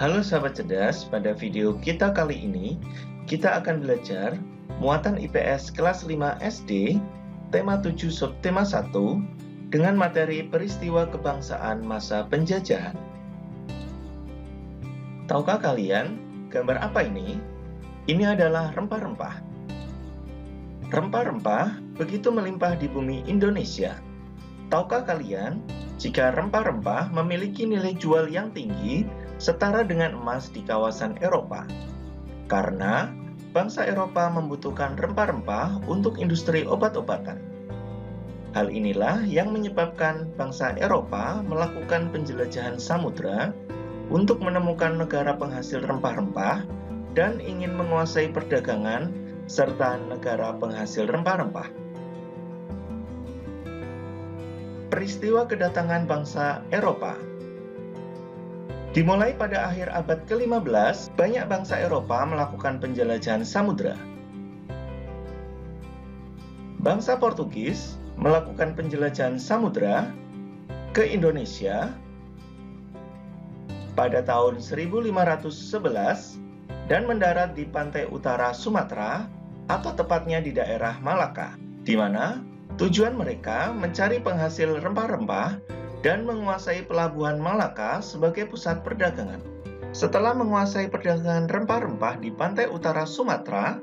Halo sahabat cerdas, pada video kita kali ini kita akan belajar muatan IPS kelas 5 SD tema 7 subtema 1 dengan materi peristiwa kebangsaan masa penjajahan. Tahukah kalian gambar apa ini? Ini adalah rempah-rempah. Rempah-rempah begitu melimpah di bumi Indonesia. Tahukah kalian jika rempah-rempah memiliki nilai jual yang tinggi setara dengan emas di kawasan Eropa? Karena bangsa Eropa membutuhkan rempah-rempah untuk industri obat-obatan. Hal inilah yang menyebabkan bangsa Eropa melakukan penjelajahan samudra untuk menemukan negara penghasil rempah-rempah dan ingin menguasai perdagangan serta negara penghasil rempah-rempah. Peristiwa kedatangan bangsa Eropa. Dimulai pada akhir abad ke-15, banyak bangsa Eropa melakukan penjelajahan samudra. Bangsa Portugis melakukan penjelajahan samudra ke Indonesia pada tahun 1511 dan mendarat di pantai utara Sumatera atau tepatnya di daerah Malaka, di mana tujuan mereka mencari penghasil rempah-rempah dan menguasai pelabuhan Malaka sebagai pusat perdagangan. Setelah menguasai perdagangan rempah-rempah di pantai utara Sumatera,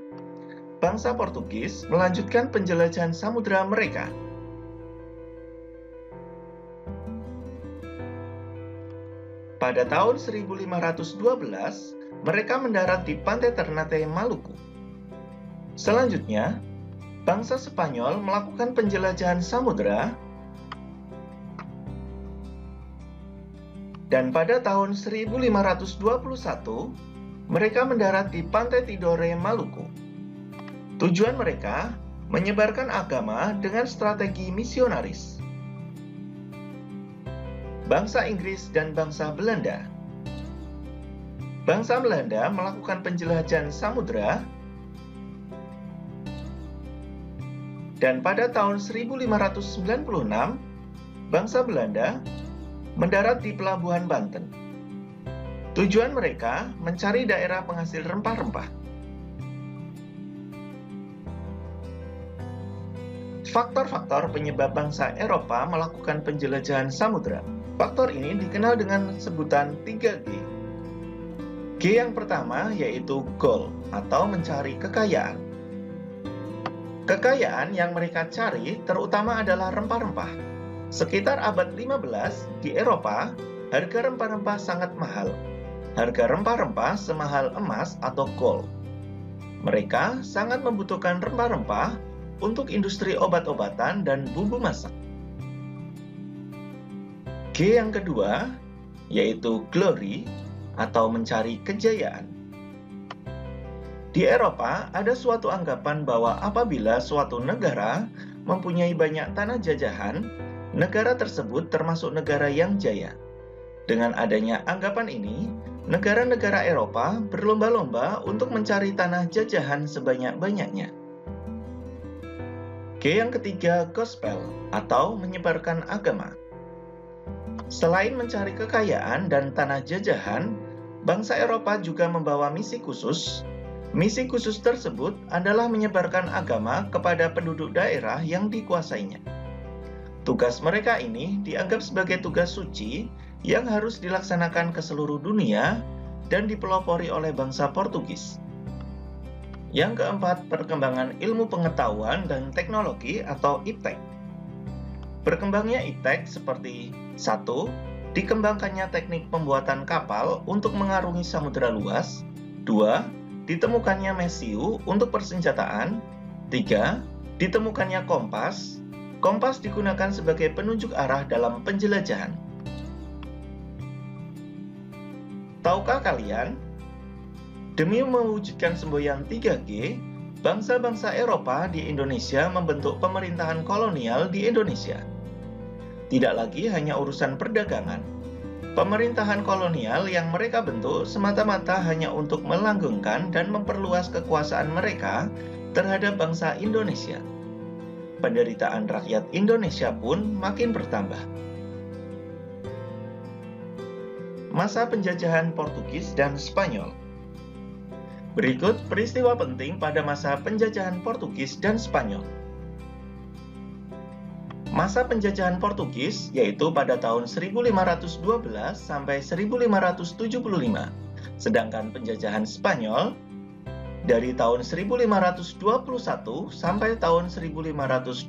bangsa Portugis melanjutkan penjelajahan samudra mereka. Pada tahun 1512, mereka mendarat di pantai Ternate, Maluku. Selanjutnya, bangsa Spanyol melakukan penjelajahan samudra dan pada tahun 1521 mereka mendarat di pantai Tidore, Maluku. Tujuan mereka menyebarkan agama dengan strategi misionaris. Bangsa Inggris dan bangsa Belanda. Bangsa Belanda melakukan penjelajahan samudra dan pada tahun 1596, bangsa Belanda mendarat di pelabuhan Banten. Tujuan mereka mencari daerah penghasil rempah-rempah. Faktor-faktor penyebab bangsa Eropa melakukan penjelajahan samudra. Faktor ini dikenal dengan sebutan 3G. G yang pertama yaitu gold atau mencari kekayaan. Kekayaan yang mereka cari terutama adalah rempah-rempah. Sekitar abad 15 di Eropa, harga rempah-rempah sangat mahal. Harga rempah-rempah semahal emas atau gold. Mereka sangat membutuhkan rempah-rempah untuk industri obat-obatan dan bumbu masak. G yang kedua yaitu glory atau mencari kejayaan. Di Eropa, ada suatu anggapan bahwa apabila suatu negara mempunyai banyak tanah jajahan, negara tersebut termasuk negara yang jaya. Dengan adanya anggapan ini, negara-negara Eropa berlomba-lomba untuk mencari tanah jajahan sebanyak-banyaknya. G yang ketiga, gospel atau menyebarkan agama. Selain mencari kekayaan dan tanah jajahan, bangsa Eropa juga membawa misi khusus. Misi khusus tersebut adalah menyebarkan agama kepada penduduk daerah yang dikuasainya. Tugas mereka ini dianggap sebagai tugas suci yang harus dilaksanakan ke seluruh dunia dan dipelopori oleh bangsa Portugis. Yang keempat, perkembangan ilmu pengetahuan dan teknologi atau IPTEK. Berkembangnya IPTEK seperti 1. Dikembangkannya teknik pembuatan kapal untuk mengarungi samudera luas. 2. Ditemukannya mesiu untuk persenjataan. 3. Ditemukannya kompas. Kompas digunakan sebagai penunjuk arah dalam penjelajahan. Tahukah kalian? Demi mewujudkan semboyan 3G, bangsa-bangsa Eropa di Indonesia membentuk pemerintahan kolonial di Indonesia. Tidak lagi hanya urusan perdagangan. Pemerintahan kolonial yang mereka bentuk semata-mata hanya untuk melanggengkan dan memperluas kekuasaan mereka terhadap bangsa Indonesia. Penderitaan rakyat Indonesia pun makin bertambah. Masa penjajahan Portugis dan Spanyol. Berikut peristiwa penting pada masa penjajahan Portugis dan Spanyol. Masa penjajahan Portugis yaitu pada tahun 1512 sampai 1575, sedangkan penjajahan Spanyol dari tahun 1521 sampai tahun 1529.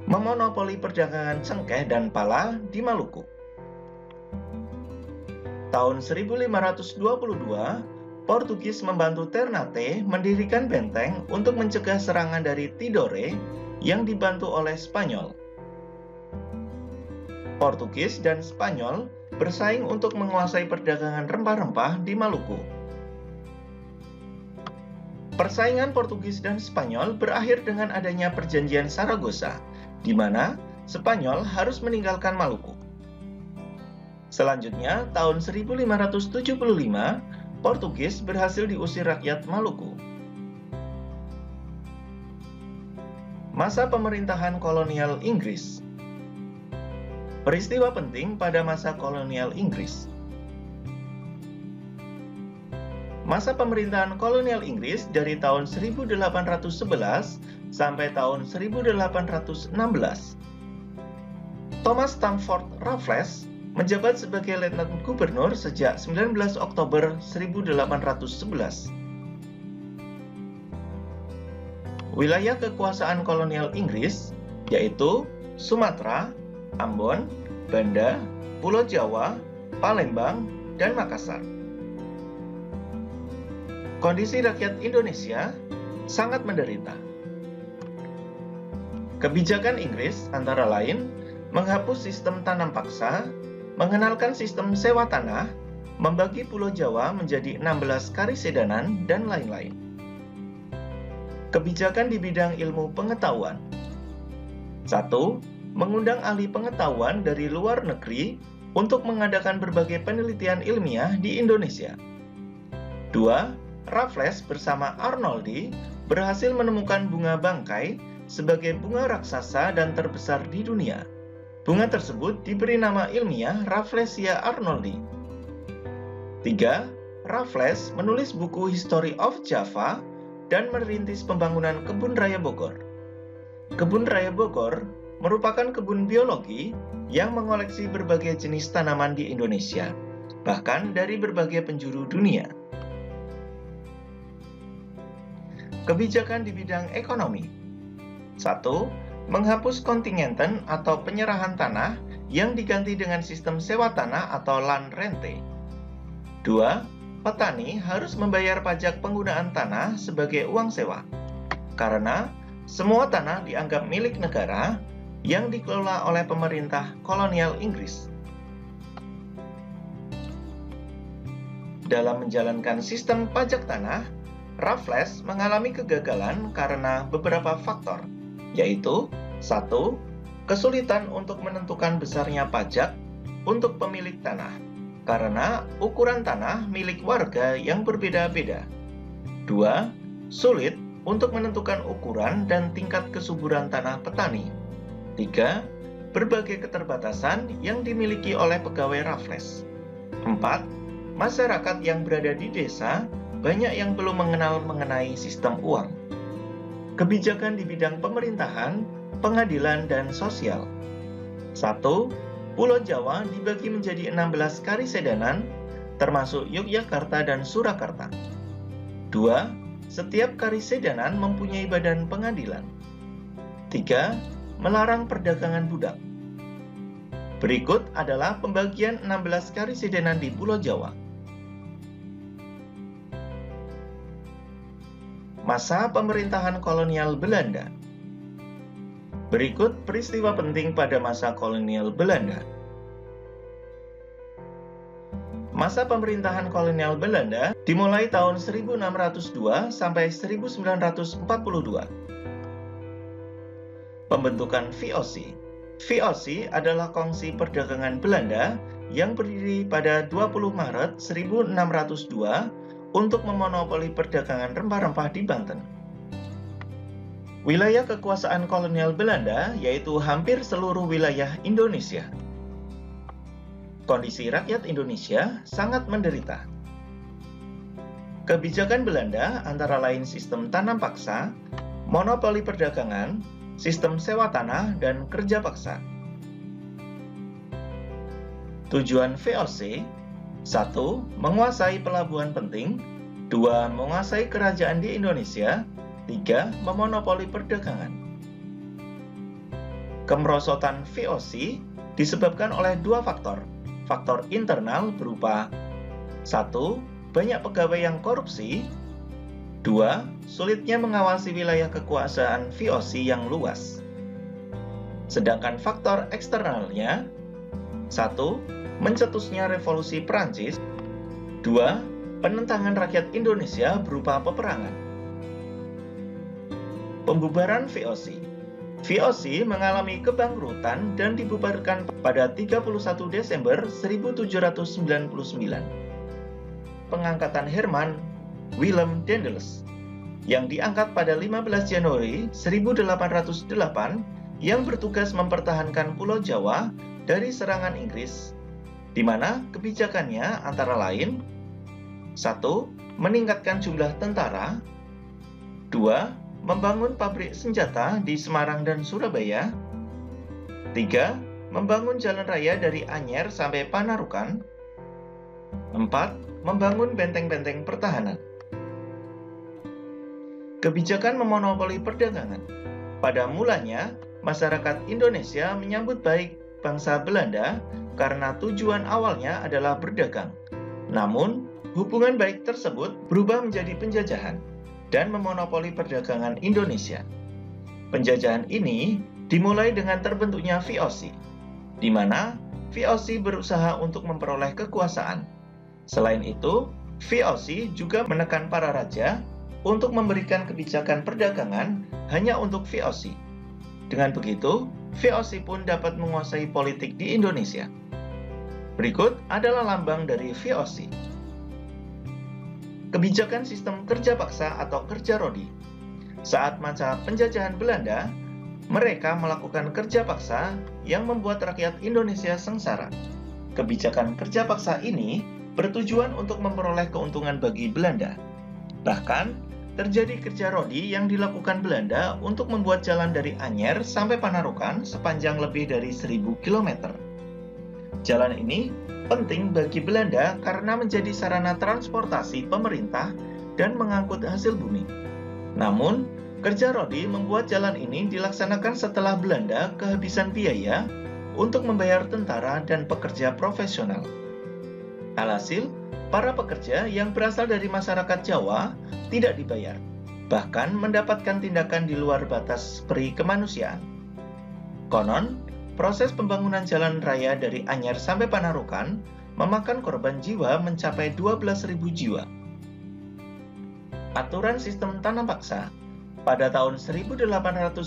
Memonopoli perdagangan cengkeh dan pala di Maluku. Tahun 1522, Portugis membantu Ternate mendirikan benteng untuk mencegah serangan dari Tidore yang dibantu oleh Spanyol. Portugis dan Spanyol bersaing untuk menguasai perdagangan rempah-rempah di Maluku. Persaingan Portugis dan Spanyol berakhir dengan adanya Perjanjian Saragossa, di mana Spanyol harus meninggalkan Maluku. Selanjutnya, tahun 1575, Portugis berhasil diusir rakyat Maluku. Masa pemerintahan kolonial Inggris. Peristiwa penting pada masa kolonial Inggris. Masa pemerintahan kolonial Inggris dari tahun 1811 sampai tahun 1816. Thomas Stamford Raffles menjabat sebagai Letnan Gubernur sejak 19 Oktober 1811. Wilayah kekuasaan kolonial Inggris yaitu Sumatera, Ambon, Banda, Pulau Jawa, Palembang, dan Makassar. Kondisi rakyat Indonesia sangat menderita. Kebijakan Inggris antara lain menghapus sistem tanam paksa, mengenalkan sistem sewa tanah, membagi Pulau Jawa menjadi 16 karisedanan, dan lain-lain. Kebijakan di bidang ilmu pengetahuan. 1. Mengundang ahli pengetahuan dari luar negeri untuk mengadakan berbagai penelitian ilmiah di Indonesia. 2. Raffles bersama Arnoldi berhasil menemukan bunga bangkai sebagai bunga raksasa dan terbesar di dunia. Bunga tersebut diberi nama ilmiah Rafflesia Arnoldi. 3. Raffles menulis buku History of Java dan merintis pembangunan Kebun Raya Bogor. Kebun Raya Bogor merupakan kebun biologi yang mengoleksi berbagai jenis tanaman di Indonesia, bahkan dari berbagai penjuru dunia. Kebijakan di bidang ekonomi. 1. Menghapus kontingenten atau penyerahan tanah yang diganti dengan sistem sewa tanah atau land rente. 2. Petani harus membayar pajak penggunaan tanah sebagai uang sewa, karena semua tanah dianggap milik negara yang dikelola oleh pemerintah kolonial Inggris. Dalam menjalankan sistem pajak tanah, Raffles mengalami kegagalan karena beberapa faktor, yaitu 1. Kesulitan untuk menentukan besarnya pajak untuk pemilik tanah, karena ukuran tanah milik warga yang berbeda-beda. 2. Sulit untuk menentukan ukuran dan tingkat kesuburan tanah petani. 3. Berbagai keterbatasan yang dimiliki oleh pegawai Raffles. 4. Masyarakat yang berada di desa banyak yang belum mengenal mengenai sistem uang. Kebijakan di bidang pemerintahan, pengadilan, dan sosial. 1. Pulau Jawa dibagi menjadi 16 karisedanan, termasuk Yogyakarta dan Surakarta. 2. Setiap karisedanan mempunyai badan pengadilan. 3. Melarang perdagangan budak. Berikut adalah pembagian 16 karisedanan di Pulau Jawa. Masa pemerintahan kolonial Belanda. Berikut peristiwa penting pada masa kolonial Belanda. Masa pemerintahan kolonial Belanda dimulai tahun 1602 sampai 1942. Pembentukan VOC. VOC adalah Kongsi Perdagangan Belanda yang berdiri pada 20 Maret 1602 untuk memonopoli perdagangan rempah-rempah di Banten. Wilayah kekuasaan kolonial Belanda yaitu hampir seluruh wilayah Indonesia. Kondisi rakyat Indonesia sangat menderita. Kebijakan Belanda antara lain sistem tanam paksa, monopoli perdagangan, sistem sewa tanah, dan kerja paksa. Tujuan VOC: 1. Menguasai pelabuhan penting, 2. Menguasai kerajaan di Indonesia, 3. Memonopoli perdagangan. Kemerosotan VOC disebabkan oleh dua faktor. Faktor internal berupa 1. Banyak pegawai yang korupsi, 2. Sulitnya mengawasi wilayah kekuasaan VOC yang luas. Sedangkan faktor eksternalnya 1. Mencetusnya revolusi Prancis, 2. Penentangan rakyat Indonesia berupa peperangan. Pembubaran VOC. VOC mengalami kebangkrutan dan dibubarkan pada 31 Desember 1799. Pengangkatan Herman Willem Daendels yang diangkat pada 15 Januari 1808 yang bertugas mempertahankan Pulau Jawa dari serangan Inggris, di mana kebijakannya antara lain 1. Meningkatkan jumlah tentara, 2. Membangun pabrik senjata di Semarang dan Surabaya, 3. Membangun jalan raya dari Anyer sampai Panarukan, 4. Membangun benteng-benteng pertahanan. Kebijakan memonopoli perdagangan. Pada mulanya, masyarakat Indonesia menyambut baik bangsa Belanda karena tujuan awalnya adalah berdagang. Namun, hubungan baik tersebut berubah menjadi penjajahan dan memonopoli perdagangan Indonesia. Penjajahan ini dimulai dengan terbentuknya VOC, di mana VOC berusaha untuk memperoleh kekuasaan. Selain itu, VOC juga menekan para raja untuk memberikan kebijakan perdagangan hanya untuk VOC. Dengan begitu, VOC pun dapat menguasai politik di Indonesia. Berikut adalah lambang dari VOC. Kebijakan sistem kerja paksa atau kerja rodi. Saat masa penjajahan Belanda, mereka melakukan kerja paksa yang membuat rakyat Indonesia sengsara. Kebijakan kerja paksa ini bertujuan untuk memperoleh keuntungan bagi Belanda. Bahkan, terjadi kerja rodi yang dilakukan Belanda untuk membuat jalan dari Anyer sampai Panarukan sepanjang lebih dari 1000 km. Jalan ini penting bagi Belanda karena menjadi sarana transportasi pemerintah dan mengangkut hasil bumi. Namun, kerja rodi membuat jalan ini dilaksanakan setelah Belanda kehabisan biaya untuk membayar tentara dan pekerja profesional. Alhasil, para pekerja yang berasal dari masyarakat Jawa tidak dibayar, bahkan mendapatkan tindakan di luar batas peri kemanusiaan. Konon, proses pembangunan jalan raya dari Anyer sampai Panarukan memakan korban jiwa mencapai 12.000 jiwa. Aturan sistem tanam paksa. Pada tahun 1830,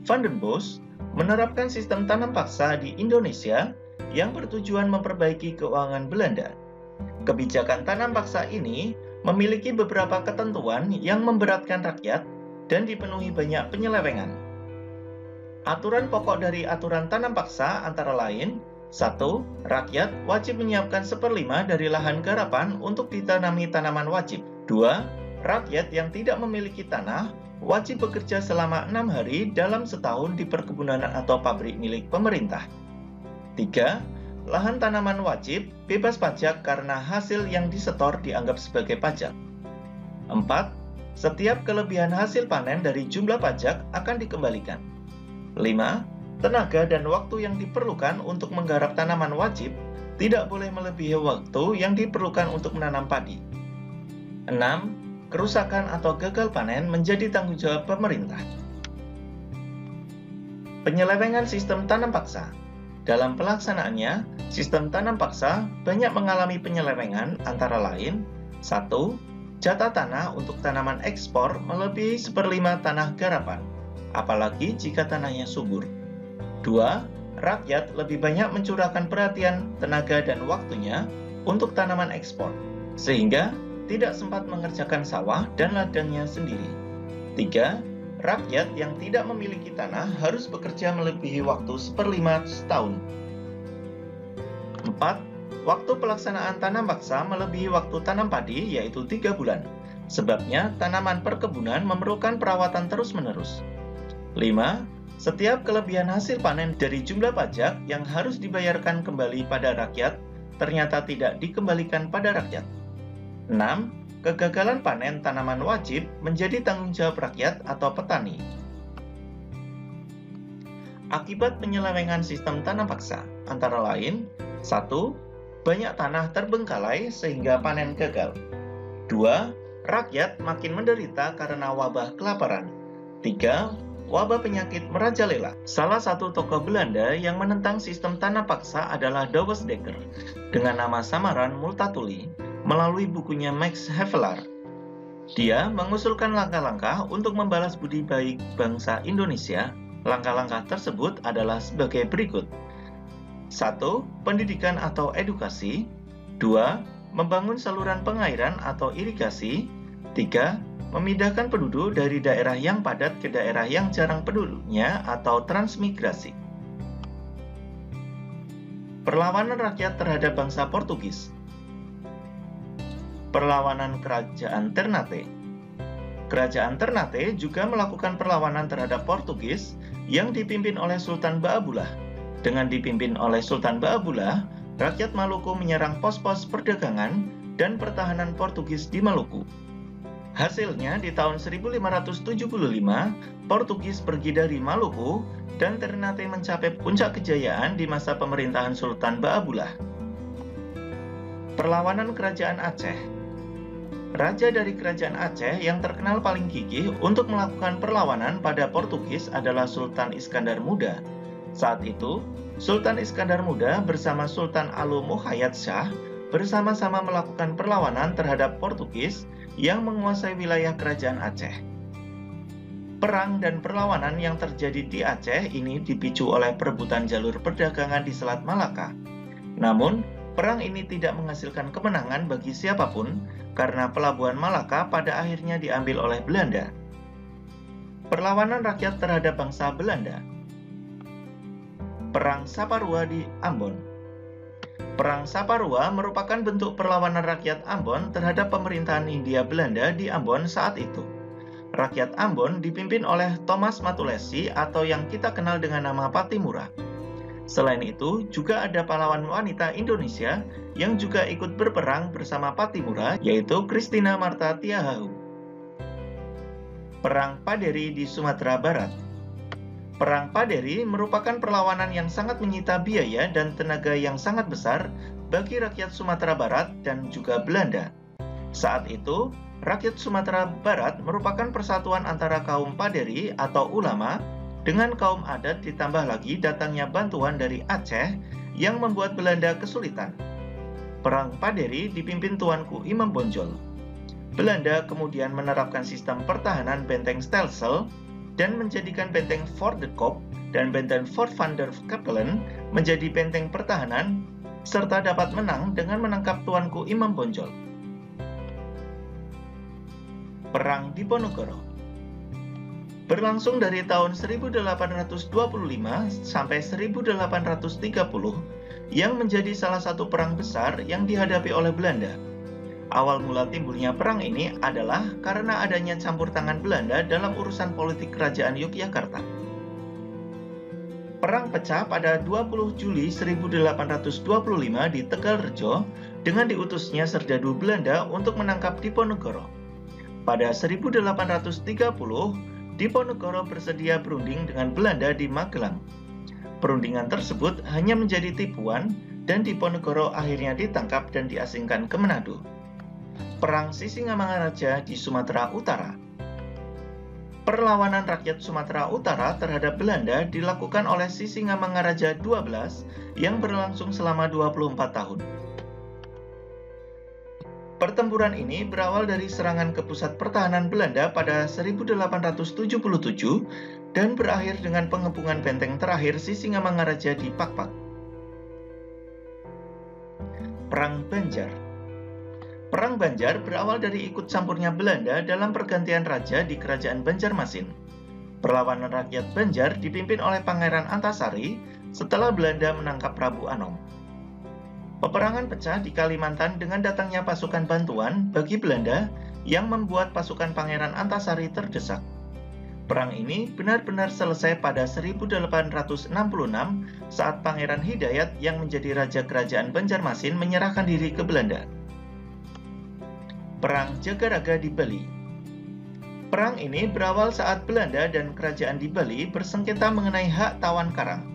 Van den Bosch menerapkan sistem tanam paksa di Indonesia yang bertujuan memperbaiki keuangan Belanda. Kebijakan tanam paksa ini memiliki beberapa ketentuan yang memberatkan rakyat dan dipenuhi banyak penyelewengan. Aturan pokok dari aturan tanam paksa antara lain 1. Rakyat wajib menyiapkan 1/5 dari lahan garapan untuk ditanami tanaman wajib. 2. Rakyat yang tidak memiliki tanah wajib bekerja selama 6 hari dalam setahun di perkebunan atau pabrik milik pemerintah. 3. Lahan tanaman wajib bebas pajak karena hasil yang disetor dianggap sebagai pajak. 4. Setiap kelebihan hasil panen dari jumlah pajak akan dikembalikan. 5. Tenaga dan waktu yang diperlukan untuk menggarap tanaman wajib tidak boleh melebihi waktu yang diperlukan untuk menanam padi. 6. Kerusakan atau gagal panen menjadi tanggung jawab pemerintah. Penyelewengan sistem tanam paksa. Dalam pelaksanaannya, sistem tanam paksa banyak mengalami penyelewengan antara lain 1. Jatah tanah untuk tanaman ekspor melebihi 1/5 tanah garapan, apalagi jika tanahnya subur. 2. Rakyat lebih banyak mencurahkan perhatian, tenaga, dan waktunya untuk tanaman ekspor, sehingga tidak sempat mengerjakan sawah dan ladangnya sendiri. 3. Rakyat yang tidak memiliki tanah harus bekerja melebihi waktu 1/5 setahun. 4. Waktu pelaksanaan tanam paksa melebihi waktu tanam padi, yaitu 3 bulan. Sebabnya, tanaman perkebunan memerlukan perawatan terus-menerus. 5. Setiap kelebihan hasil panen dari jumlah pajak yang harus dibayarkan kembali pada rakyat, ternyata tidak dikembalikan pada rakyat. 6. Kegagalan panen tanaman wajib menjadi tanggung jawab rakyat atau petani. Akibat penyelewengan sistem tanam paksa, antara lain 1. Banyak tanah terbengkalai sehingga panen gagal. 2. Rakyat makin menderita karena wabah kelaparan. 3. Wabah penyakit merajalela. Salah satu tokoh Belanda yang menentang sistem tanam paksa adalah Douwes Dekker dengan nama samaran Multatuli melalui bukunya Max Havelaar. Dia mengusulkan langkah-langkah untuk membalas budi baik bangsa Indonesia. Langkah-langkah tersebut adalah sebagai berikut. 1. Pendidikan atau edukasi. 2. Membangun saluran pengairan atau irigasi. 3. Memindahkan penduduk dari daerah yang padat ke daerah yang jarang penduduknya atau transmigrasi. Perlawanan rakyat terhadap bangsa Portugis. Perlawanan Kerajaan Ternate. Kerajaan Ternate juga melakukan perlawanan terhadap Portugis yang dipimpin oleh Sultan Baabullah. Dengan dipimpin oleh Sultan Baabullah, rakyat Maluku menyerang pos-pos perdagangan dan pertahanan Portugis di Maluku. Hasilnya, di tahun 1575, Portugis pergi dari Maluku dan Ternate mencapai puncak kejayaan di masa pemerintahan Sultan Baabullah. Perlawanan Kerajaan Aceh. Raja dari Kerajaan Aceh yang terkenal paling gigih untuk melakukan perlawanan pada Portugis adalah Sultan Iskandar Muda. Saat itu, Sultan Iskandar Muda bersama Sultan Alu Muhayyad Shah bersama-sama melakukan perlawanan terhadap Portugis yang menguasai wilayah Kerajaan Aceh. Perang dan perlawanan yang terjadi di Aceh ini dipicu oleh perebutan jalur perdagangan di Selat Malaka. Namun, perang ini tidak menghasilkan kemenangan bagi siapapun karena pelabuhan Malaka pada akhirnya diambil oleh Belanda. Perlawanan rakyat terhadap bangsa Belanda. Perang Saparua di Ambon. Perang Saparua merupakan bentuk perlawanan rakyat Ambon terhadap pemerintahan Hindia Belanda di Ambon saat itu. Rakyat Ambon dipimpin oleh Thomas Matulesi atau yang kita kenal dengan nama Patimura. Selain itu, juga ada pahlawan wanita Indonesia yang juga ikut berperang bersama Patimura, yaitu Christina Marta Tiahahu. Perang Paderi di Sumatera Barat. Perang Paderi merupakan perlawanan yang sangat menyita biaya dan tenaga yang sangat besar bagi rakyat Sumatera Barat dan juga Belanda. Saat itu, rakyat Sumatera Barat merupakan persatuan antara kaum Paderi atau ulama dengan kaum adat, ditambah lagi datangnya bantuan dari Aceh yang membuat Belanda kesulitan. Perang Paderi dipimpin Tuanku Imam Bonjol. Belanda kemudian menerapkan sistem pertahanan benteng Stelsel dan menjadikan benteng Fort de Koop dan benteng Fort van der Kapellen menjadi benteng pertahanan, serta dapat menang dengan menangkap Tuanku Imam Bonjol. Perang Diponegoro berlangsung dari tahun 1825 sampai 1830 yang menjadi salah satu perang besar yang dihadapi oleh Belanda. Awal mula timbulnya perang ini adalah karena adanya campur tangan Belanda dalam urusan politik kerajaan Yogyakarta. Perang pecah pada 20 Juli 1825 di Tegalrejo dengan diutusnya serdadu Belanda untuk menangkap Diponegoro. Pada 1830, Diponegoro bersedia berunding dengan Belanda di Magelang. Perundingan tersebut hanya menjadi tipuan dan Diponegoro akhirnya ditangkap dan diasingkan ke Manado. Perang Sisingamangaraja di Sumatera Utara. Perlawanan rakyat Sumatera Utara terhadap Belanda dilakukan oleh Sisingamangaraja XII yang berlangsung selama 24 tahun. Pertempuran ini berawal dari serangan ke pusat pertahanan Belanda pada 1877 dan berakhir dengan pengepungan benteng terakhir Sisingamangaraja di Pakpak. Perang Banjar. Perang Banjar berawal dari ikut campurnya Belanda dalam pergantian raja di Kerajaan Banjarmasin. Perlawanan rakyat Banjar dipimpin oleh Pangeran Antasari setelah Belanda menangkap Prabu Anom. Peperangan pecah di Kalimantan dengan datangnya pasukan bantuan bagi Belanda yang membuat pasukan Pangeran Antasari terdesak. Perang ini benar-benar selesai pada 1866 saat Pangeran Hidayat yang menjadi Raja Kerajaan Banjarmasin menyerahkan diri ke Belanda. Perang Jagaraga di Bali. Perang ini berawal saat Belanda dan kerajaan di Bali bersengketa mengenai hak tawan karang.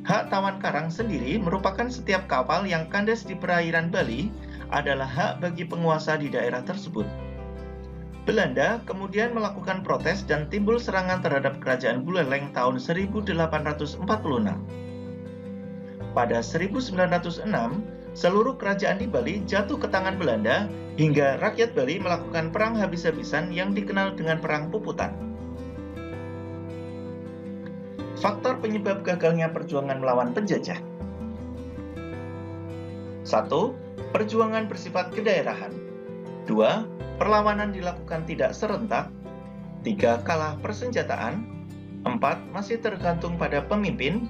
Hak tawan karang sendiri merupakan setiap kapal yang kandas di perairan Bali adalah hak bagi penguasa di daerah tersebut. Belanda kemudian melakukan protes dan timbul serangan terhadap kerajaan Buleleng tahun 1846. Pada 1906, seluruh kerajaan di Bali jatuh ke tangan Belanda hingga rakyat Bali melakukan perang habis-habisan yang dikenal dengan Perang Puputan. Faktor penyebab gagalnya perjuangan melawan penjajah. 1. Perjuangan bersifat kedaerahan. 2. Perlawanan dilakukan tidak serentak. 3. Kalah persenjataan. 4. Masih tergantung pada pemimpin.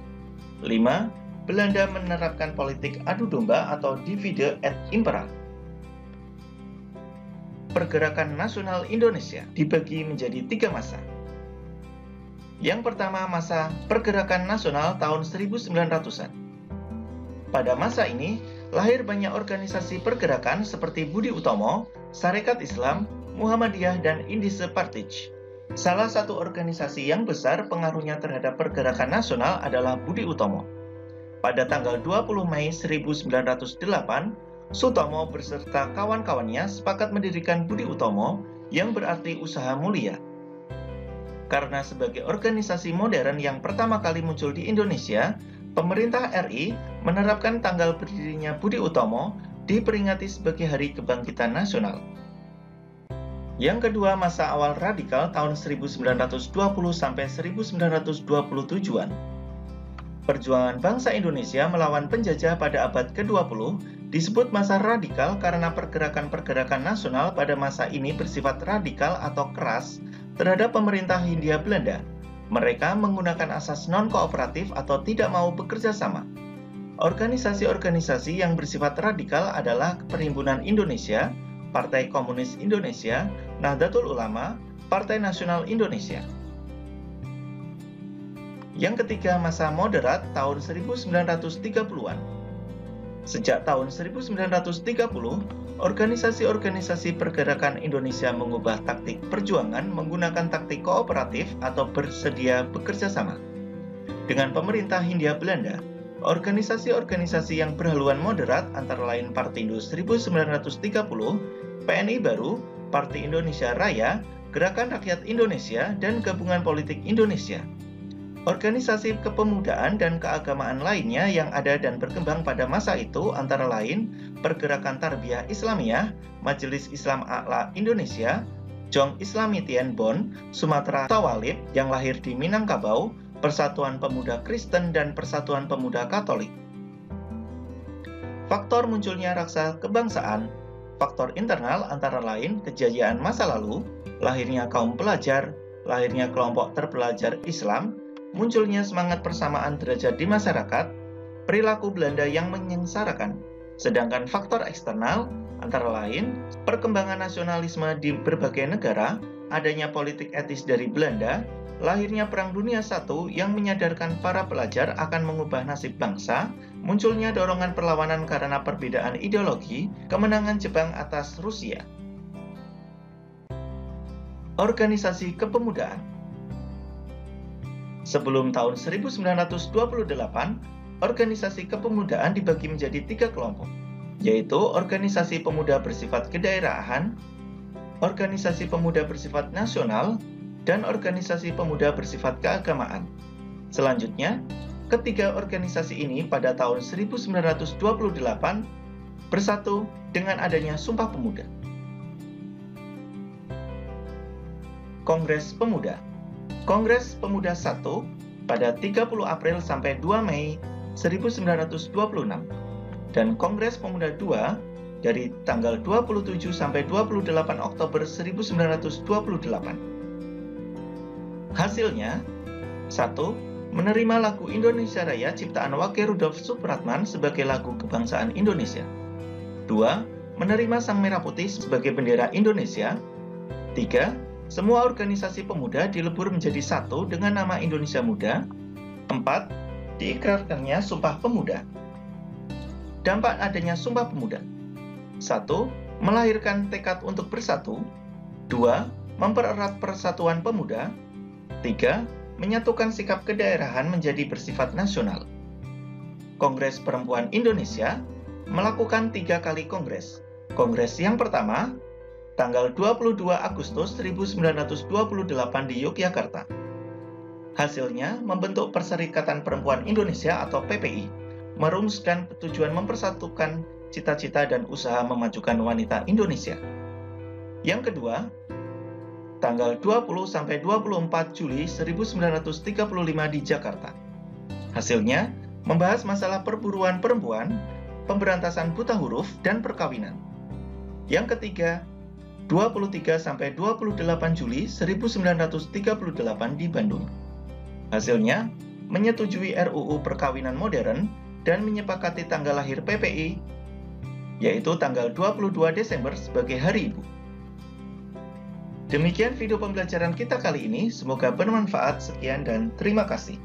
5. Belanda menerapkan politik adu domba atau divide et impera. Pergerakan nasional Indonesia dibagi menjadi 3 masa. Yang pertama, masa pergerakan nasional tahun 1900-an. Pada masa ini, lahir banyak organisasi pergerakan seperti Budi Utomo, Sarekat Islam, Muhammadiyah, dan Indische Partij. Salah satu organisasi yang besar pengaruhnya terhadap pergerakan nasional adalah Budi Utomo. Pada tanggal 20 Mei 1908, Sutomo beserta kawan-kawannya sepakat mendirikan Budi Utomo yang berarti usaha mulia. Karena sebagai organisasi modern yang pertama kali muncul di Indonesia, pemerintah RI menerapkan tanggal berdirinya Budi Utomo diperingati sebagai Hari Kebangkitan Nasional. Yang kedua, masa awal radikal tahun 1920 sampai 1927-an. Perjuangan bangsa Indonesia melawan penjajah pada abad ke-20 disebut masa radikal karena pergerakan-pergerakan nasional pada masa ini bersifat radikal atau keras terhadap pemerintah Hindia Belanda. Mereka menggunakan asas non-kooperatif atau tidak mau bekerja sama. Organisasi-organisasi yang bersifat radikal adalah Perhimpunan Indonesia, Partai Komunis Indonesia, Nahdlatul Ulama, Partai Nasional Indonesia. Yang ketiga, masa moderat tahun 1930-an. Sejak tahun 1930, organisasi-organisasi pergerakan Indonesia mengubah taktik perjuangan menggunakan taktik kooperatif atau bersedia bekerja sama. Dengan pemerintah Hindia Belanda, organisasi-organisasi yang berhaluan moderat antara lain Partindo 1930, PNI Baru, Parti Indonesia Raya, Gerakan Rakyat Indonesia, dan Gabungan Politik Indonesia. Organisasi kepemudaan dan keagamaan lainnya yang ada dan berkembang pada masa itu antara lain Pergerakan Tarbiyah Islamiyah, Majelis Islam A'la Indonesia, Jong Islami Tien Bon, Sumatera Tawalib yang lahir di Minangkabau, Persatuan Pemuda Kristen, dan Persatuan Pemuda Katolik. Faktor munculnya rasa kebangsaan. Faktor internal antara lain kejayaan masa lalu, lahirnya kaum pelajar, lahirnya kelompok terpelajar Islam, munculnya semangat persamaan derajat di masyarakat, perilaku Belanda yang menyengsarakan. Sedangkan faktor eksternal antara lain perkembangan nasionalisme di berbagai negara, adanya politik etis dari Belanda, lahirnya Perang Dunia I yang menyadarkan para pelajar akan mengubah nasib bangsa, munculnya dorongan perlawanan karena perbedaan ideologi, kemenangan Jepang atas Rusia. Organisasi kepemudaan. Sebelum tahun 1928, organisasi kepemudaan dibagi menjadi 3 kelompok, yaitu organisasi pemuda bersifat kedaerahan, organisasi pemuda bersifat nasional, dan organisasi pemuda bersifat keagamaan. Selanjutnya, ketiga organisasi ini pada tahun 1928 bersatu dengan adanya Sumpah Pemuda. Kongres Pemuda. Kongres Pemuda I pada 30 April sampai 2 Mei 1926 dan Kongres Pemuda II dari tanggal 27 sampai 28 Oktober 1928. Hasilnya, 1. menerima lagu Indonesia Raya ciptaan Wage Rudolf Supratman sebagai lagu kebangsaan Indonesia. 2. Menerima Sang Merah Putih sebagai bendera Indonesia. 3. Semua organisasi pemuda dilebur menjadi satu dengan nama Indonesia Muda. 4. Diikrarkannya Sumpah Pemuda. Dampak adanya Sumpah Pemuda: 1. Melahirkan tekad untuk bersatu. 2. Mempererat persatuan pemuda. 3. Menyatukan sikap kedaerahan menjadi bersifat nasional. Kongres Perempuan Indonesia melakukan 3 kali kongres. Kongres yang pertama, tanggal 22 Agustus 1928 di Yogyakarta. Hasilnya membentuk Perserikatan Perempuan Indonesia atau PPI, merumuskan tujuan mempersatukan cita-cita dan usaha memajukan wanita Indonesia. Yang kedua, tanggal 20-24 Juli 1935 di Jakarta. Hasilnya, membahas masalah perburuan perempuan, pemberantasan buta huruf, dan perkawinan. Yang ketiga, 23-28 Juli 1938 di Bandung. Hasilnya, menyetujui RUU Perkawinan Modern dan menyepakati tanggal lahir PPI, yaitu tanggal 22 Desember sebagai Hari Ibu. Demikian video pembelajaran kita kali ini, semoga bermanfaat. Sekian dan terima kasih.